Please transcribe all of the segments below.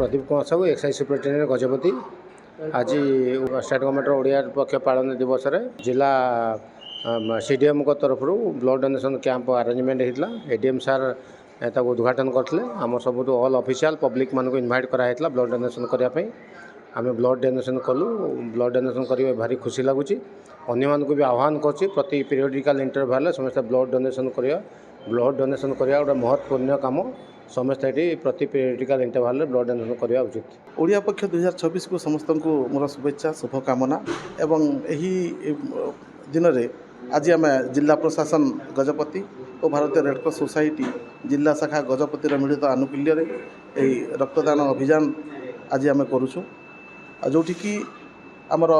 Pradeep Kumar Sahu excise superintendent Gajapati. आज state government Odia पक्ष पालन दिवस जिला सीडीएम को तरफ ब्लड डोनेशन कैंप अरेंजमेंट होता। एडीएम सार उद्घाटन करते आम सब ऑल ऑफिशियल पब्लिक मान को इनवाइट कराइला ब्लड डोनेशन करने। आम ब्लड डोनेशन कलु ब्लड डोनेशन कर भारी खुशी लगुच। अन्य मान को भी आह्वान कर प्रति पीरियडिकल इंटरवल समस्त ब्लड डोनेशन करिया। ब्लड डोनेशन करिया गोटे महत्वपूर्ण काम। समस्त ये प्रति पीरियडिकल इंटरवल ब्लड डोनेशन करवा उचित। ओडिया पक्ष 2026 को समस्त को मोर शुभेच्छा शुभकामना। एवं यही दिन में आज आम जिला प्रशासन गजपति और भारतीय रेडक्रॉस सोसाइटी जिला शाखा गजपतिर मिलित आनुकूल्य रक्तदान अभियान आज आम करुचु। जोटिकी आमर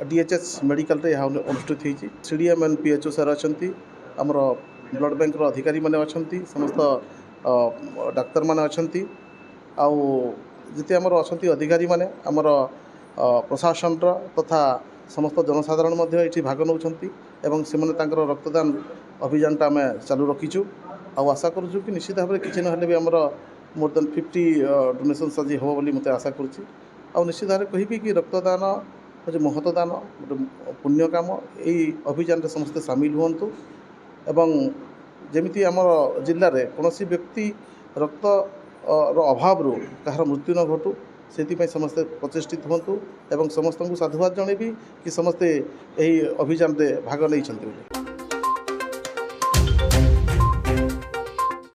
डीएचएस मेडिकल यह अनुष्ठित होती। सीडीएम एंड पीएचओ सर अच्छा आमर ब्लड बैंक अधिकारी मैंने अच्छा समस्त डाक्तर मैंने अच्छा जिते आमर अच्छा अधिकारी मैंने आमर प्रशासन तथा समस्त जनसाधारण ये भाग नौ से रक्तदान अभियान आम चालू रखीचु। आशा करूँ कि निश्चित भाव में किसी ना भी आमर मोर देन 50 डोनेशन्स आज हम बोली मत आशा करुँची। निश्चित भाव में कहि कि रक्तदान जो महत्वदान गोटे पुण्य काम यही अभियान समस्ते सामिल हूँ। एवं जमीती आमर जिले में कौन व्यक्ति रक्त अभाव कहार मृत्यु न घटू से समस्ते प्रचेषित हूँ। एवं समस्त को साधुवाद जनइबी कि समस्ते यही अभियान भाग नहीं।